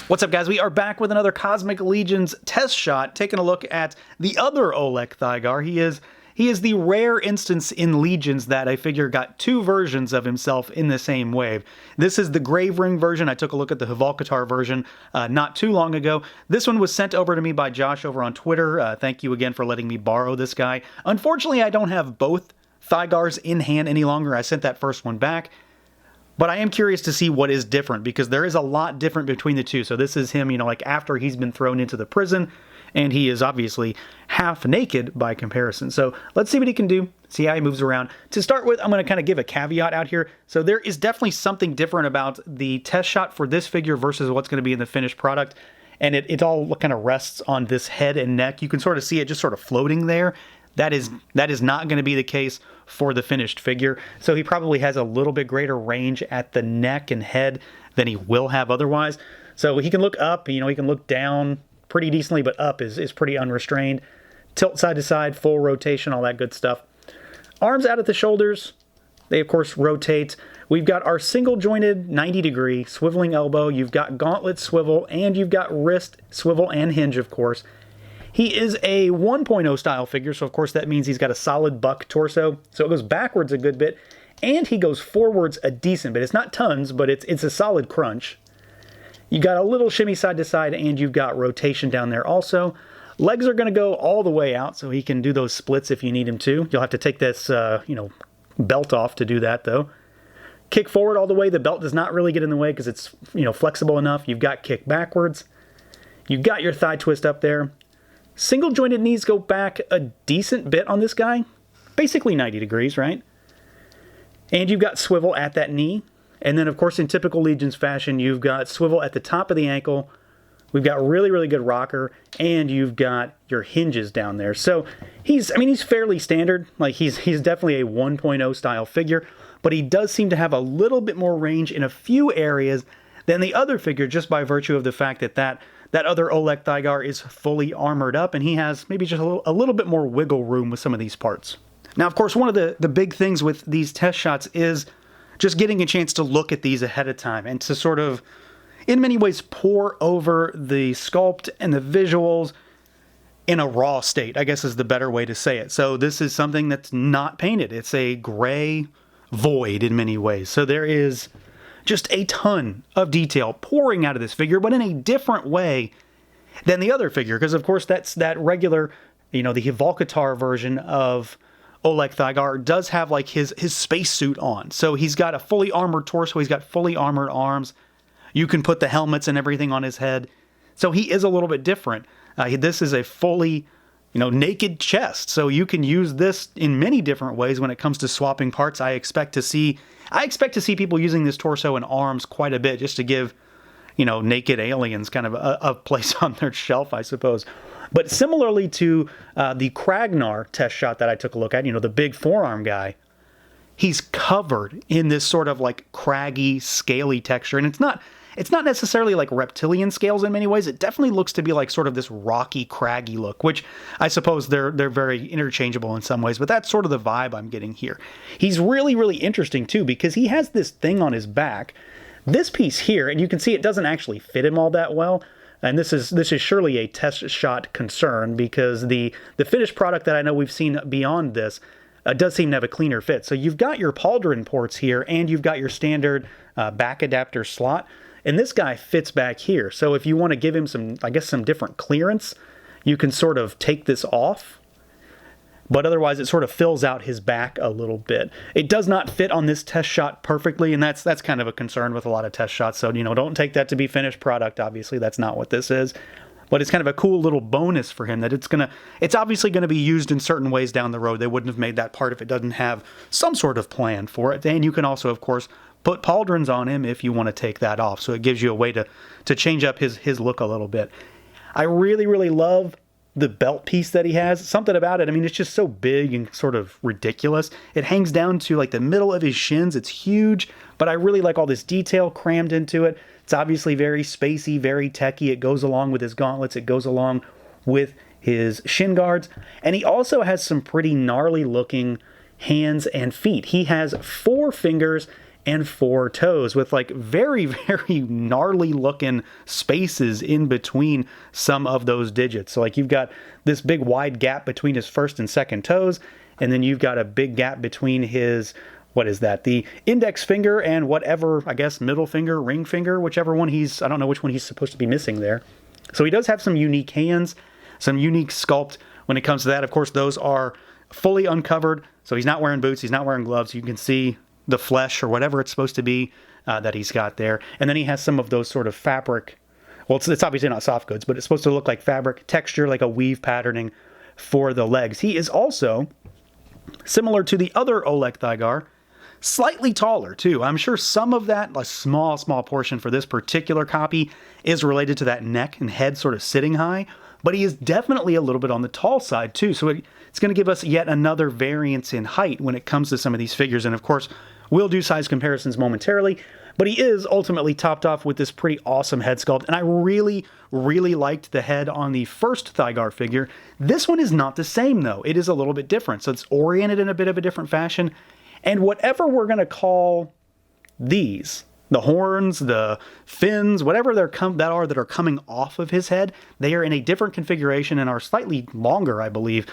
What's up, guys? We are back with another Cosmic Legions test shot, taking a look at the other Olek Thygar. He is the rare instance in Legions that I figure got two versions of himself in the same wave. This is the GRAVERING version. I took a look at the Hvalkatar version not too long ago. This one was sent over to me by Josh over on Twitter. Thank you again for letting me borrow this guy. Unfortunately, I don't have both Thygars in hand any longer. I sent that first one back. But I am curious to see what is different, because there is a lot different between the two. So this is him, like after he's been thrown into the prison, and he is obviously half naked by comparison. So let's see what he can do, see how he moves around. To start with, I'm going to kind of give a caveat out here. So there is definitely something different about the test shot for this figure versus what's going to be in the finished product. And it all kind of rests on this head and neck. You can sort of see it just sort of floating there. That is not going to be the case for the finished figure. So he probably has a little bit greater range at the neck and head than he will have otherwise. So he can look up, he can look down pretty decently, but up is pretty unrestrained. Tilt side to side, full rotation, all that good stuff. Arms out at the shoulders. They, of course, rotate. We've got our single-jointed 90-degree swiveling elbow. You've got gauntlet swivel, and you've got wrist swivel and hinge, of course. He is a 1.0 style figure, so of course that means he's got a solid buck torso. So it goes backwards a good bit, and he goes forwards a decent bit. It's not tons, but it's a solid crunch. You got a little shimmy side to side, and you've got rotation down there also. Legs are going to go all the way out, so he can do those splits if you need him to. You'll have to take this, belt off to do that, though. Kick forward all the way. The belt does not really get in the way because it's, flexible enough. You've got kick backwards. You've got your thigh twist up there. Single jointed knees go back a decent bit on this guy. Basically 90 degrees, right? And you've got swivel at that knee. And then, of course, in typical Legions fashion, you've got swivel at the top of the ankle. We've got really, really good rocker. And you've got your hinges down there. So he's fairly standard. Like he's definitely a 1.0 style figure. But he does seem to have a little bit more range in a few areas than the other figure, just by virtue of the fact that other Olek Thygar is fully armored up, and he has maybe just a little bit more wiggle room with some of these parts. Now, of course, one of the big things with these test shots is just getting a chance to look at these ahead of time and to sort of, in many ways, pour over the sculpt and the visuals in a raw state, I guess is the better way to say it. So this is something that's not painted. It's a gray void in many ways. So there is just a ton of detail pouring out of this figure, but in a different way than the other figure. Because, of course, that's that regular, the Hvalkatar version of Olek Thygar does have, like, his spacesuit on. So he's got a fully armored torso. He's got fully armored arms. You can put the helmets and everything on his head. So he is a little bit different. This is a fully, naked chest. So you can use this in many different ways when it comes to swapping parts. I expect to see people using this torso and arms quite a bit, just to give, naked aliens kind of a place on their shelf, I suppose. But similarly to the Kragnar test shot that I took a look at, the big forearm guy, he's covered in this sort of like craggy, scaly texture. And it's not necessarily like reptilian scales in many ways. It definitely looks to be like sort of this rocky, craggy look, which I suppose they're very interchangeable in some ways, but that's sort of the vibe I'm getting here. He's really, really interesting too, because he has this thing on his back, this piece here, and you can see it doesn't actually fit him all that well. And this is surely a test shot concern, because the finished product that I know we've seen beyond this does seem to have a cleaner fit. So you've got your pauldron ports here, and you've got your standard back adapter slot. And this guy fits back here. So if you want to give him some different clearance, you can sort of take this off. But otherwise, it sort of fills out his back a little bit. It does not fit on this test shot perfectly, and that's kind of a concern with a lot of test shots. So, don't take that to be finished product. Obviously, that's not what this is. But it's kind of a cool little bonus for him that it's obviously going to be used in certain ways down the road. They wouldn't have made that part if it doesn't have some sort of plan for it. And you can also, of course, put pauldrons on him if you want to take that off. So it gives you a way to change up his look a little bit. I really, really love the belt piece that he has. Something about it, it's just so big and sort of ridiculous. It hangs down to like the middle of his shins. It's huge, but I really like all this detail crammed into it. It's obviously very spacey, very techy. It goes along with his gauntlets. It goes along with his shin guards. And he also has some pretty gnarly looking hands and feet. He has 4 fingers and 4 toes with like very, very gnarly looking spaces in between some of those digits. So like you've got this big wide gap between his first and second toes, and then you've got a big gap between his, what is that? The index finger and whatever, I guess, middle finger, ring finger, whichever one I don't know which one he's supposed to be missing there. So he does have some unique hands, some unique sculpt when it comes to that. Of course, those are fully uncovered. So he's not wearing boots, he's not wearing gloves. You can see the flesh or whatever it's supposed to be that he's got there. And then he has some of those sort of fabric. Well, it's obviously not soft goods, but it's supposed to look like fabric texture, like a weave patterning for the legs. He is also, similar to the other Olek Thygar, slightly taller too. I'm sure some of that, a small portion for this particular copy, is related to that neck and head sort of sitting high, but he is definitely a little bit on the tall side too. So it's going to give us yet another variance in height when it comes to some of these figures. And of course, we'll do size comparisons momentarily, but he is ultimately topped off with this pretty awesome head sculpt. And I really, really liked the head on the first Thygar figure. This one is not the same though. It is a little bit different. So it's oriented in a bit of a different fashion. And whatever we're going to call these, the horns, the fins, whatever that are coming off of his head, they are in a different configuration and are slightly longer, I believe,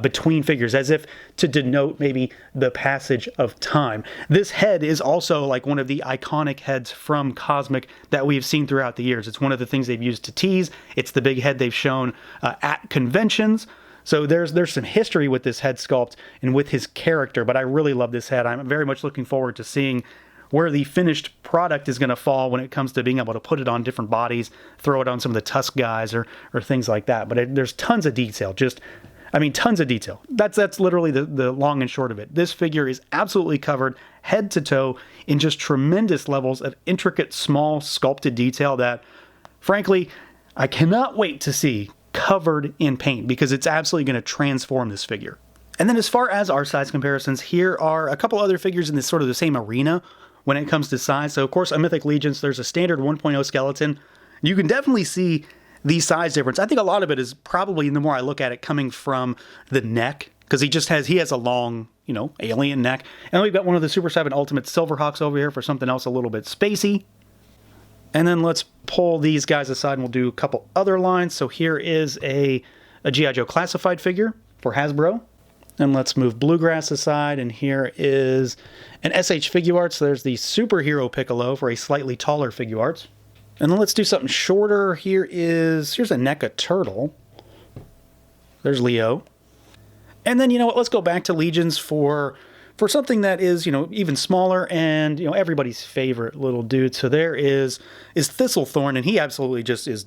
between figures, as if to denote maybe the passage of time. This head is also like one of the iconic heads from Cosmic that we've seen throughout the years. It's one of the things they've used to tease. It's the big head they've shown at conventions. So there's some history with this head sculpt and with his character, but I really love this head. I'm very much looking forward to seeing where the finished product is going to fall when it comes to being able to put it on different bodies, throw it on some of the Tusk guys or things like that. But there's tons of detail, tons of detail. That's literally the long and short of it. This figure is absolutely covered head to toe in just tremendous levels of intricate, small, sculpted detail that, frankly, I cannot wait to see covered in paint, because it's absolutely going to transform this figure. And then as far as our size comparisons, here are a couple other figures in this sort of the same arena when it comes to size. So of course, on Mythic Legions, there's a standard 1.0 skeleton. You can definitely see the size difference. I think a lot of it is probably, the more I look at it, coming from the neck, because he has a long, alien neck. And we've got one of the Super 7 Ultimate Silverhawks over here for something else a little bit spacey. And then let's pull these guys aside and we'll do a couple other lines. So here is a G.I. Joe classified figure for Hasbro. And let's move Bluegrass aside, and here is an SH Figuarts. So there's the Superhero Piccolo for a slightly taller Figuarts. And then let's do something shorter. Here's a NECA Turtle. There's Leo. And then, let's go back to Legions for something that is, even smaller and, everybody's favorite little dude. So there is Thistlethorn, and he absolutely just is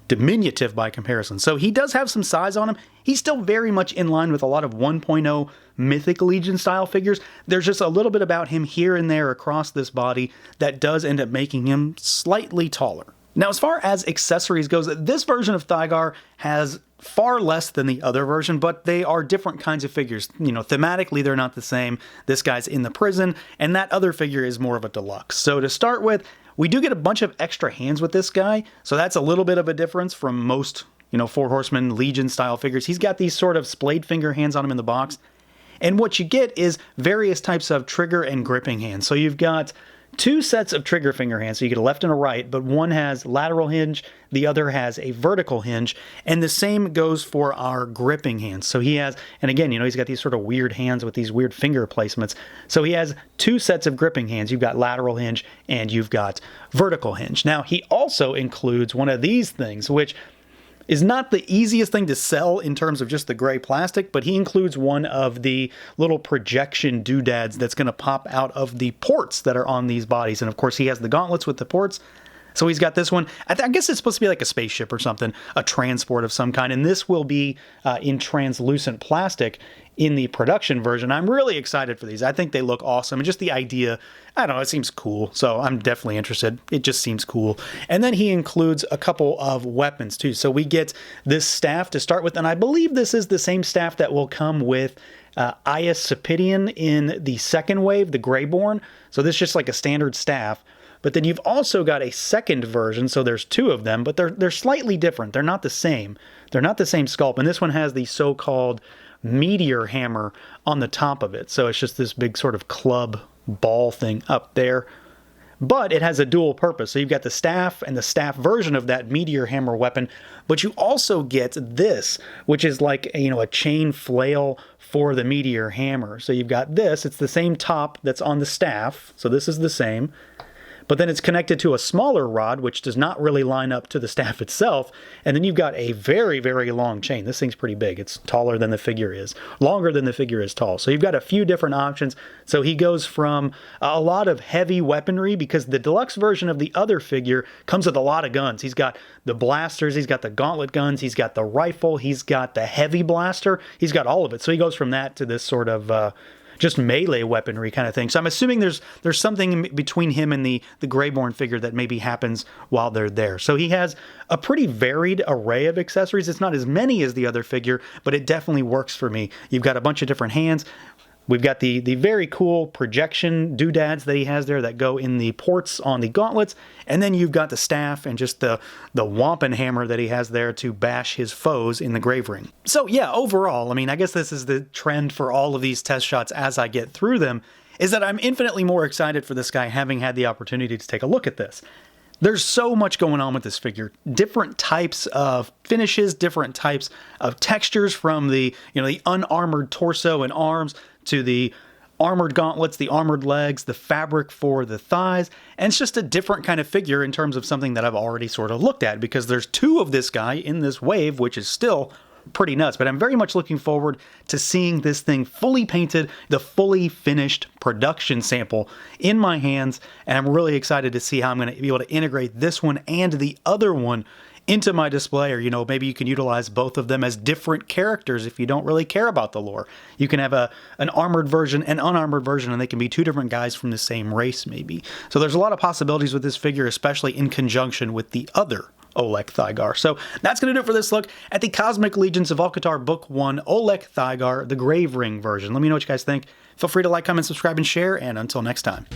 diminutive by comparison. So he does have some size on him. He's still very much in line with a lot of 1.0 Mythic Legion style figures. There's just a little bit about him here and there across this body that does end up making him slightly taller. Now, as far as accessories goes, this version of Thygar has far less than the other version, but they are different kinds of figures. Thematically, they're not the same. This guy's in the prison, and that other figure is more of a deluxe. So to start with, we do get a bunch of extra hands with this guy, so that's a little bit of a difference from most, Four Horsemen Legion style figures. He's got these sort of splayed finger hands on him in the box, and what you get is various types of trigger and gripping hands. So you've got 2 sets of trigger finger hands, so you get a left and a right, but one has lateral hinge, the other has a vertical hinge, and the same goes for our gripping hands. So he has, and again, he's got these sort of weird hands with these weird finger placements. So he has 2 sets of gripping hands. You've got lateral hinge and you've got vertical hinge. Now, he also includes one of these things, which is not the easiest thing to sell in terms of just the gray plastic, but he includes one of the little projection doodads that's going to pop out of the ports that are on these bodies. And of course, he has the gauntlets with the ports. So he's got this one. I guess it's supposed to be like a spaceship or something, a transport of some kind. And this will be in translucent plastic in the production version. I'm really excited for these. I think they look awesome. And just the idea, I don't know, it seems cool. So I'm definitely interested. It just seems cool. And then he includes a couple of weapons too. So we get this staff to start with. And I believe this is the same staff that will come with Ias Sepidian in the second wave, the Greyborn. So this is just like a standard staff. But then you've also got a second version, so there's 2 of them, but they're slightly different. They're not the same. They're not the same sculpt. And this one has the so-called meteor hammer on the top of it. So it's just this big sort of club ball thing up there. But it has a dual purpose. So you've got the staff and the staff version of that meteor hammer weapon, but you also get this, which is like a chain flail for the meteor hammer. So you've got this, it's the same top that's on the staff, so this is the same. But then it's connected to a smaller rod, which does not really line up to the staff itself. And then you've got a very, very long chain. This thing's pretty big. It's taller than the figure is, longer than the figure is tall. So you've got a few different options. So he goes from a lot of heavy weaponry, because the deluxe version of the other figure comes with a lot of guns. He's got the blasters, he's got the gauntlet guns, he's got the rifle, he's got the heavy blaster, he's got all of it. So he goes from that to this sort of just melee weaponry kind of thing. So I'm assuming there's something between him and the Greyborn figure that maybe happens while they're there. So he has a pretty varied array of accessories. It's not as many as the other figure, but it definitely works for me. You've got a bunch of different hands. We've got the very cool projection doodads that he has there that go in the ports on the gauntlets. And then you've got the staff and just the wampum hammer that he has there to bash his foes in the Gravering. So yeah, overall, I mean, I guess this is the trend for all of these test shots as I get through them, is that I'm infinitely more excited for this guy having had the opportunity to take a look at this. There's so much going on with this figure. Different types of finishes, different types of textures, from the the unarmored torso and arms to the armored gauntlets, the armored legs, the fabric for the thighs, and it's just a different kind of figure in terms of something that I've already sort of looked at, because there's two of this guy in this wave, which is still pretty nuts. But I'm very much looking forward to seeing this thing fully painted, the fully finished production sample in my hands, and I'm really excited to see how I'm going to be able to integrate this one and the other one into my display. Or maybe you can utilize both of them as different characters if you don't really care about the lore. You can have an armored version and unarmored version, and they can be two different guys from the same race maybe. So there's a lot of possibilities with this figure, especially in conjunction with the other Olek Thygar. So that's going to do it for this look at the Cosmic Legions of Hvalkatar Book 1, Olek Thygar, the Gravering version. Let me know what you guys think. Feel free to like, comment, subscribe, and share, and until next time.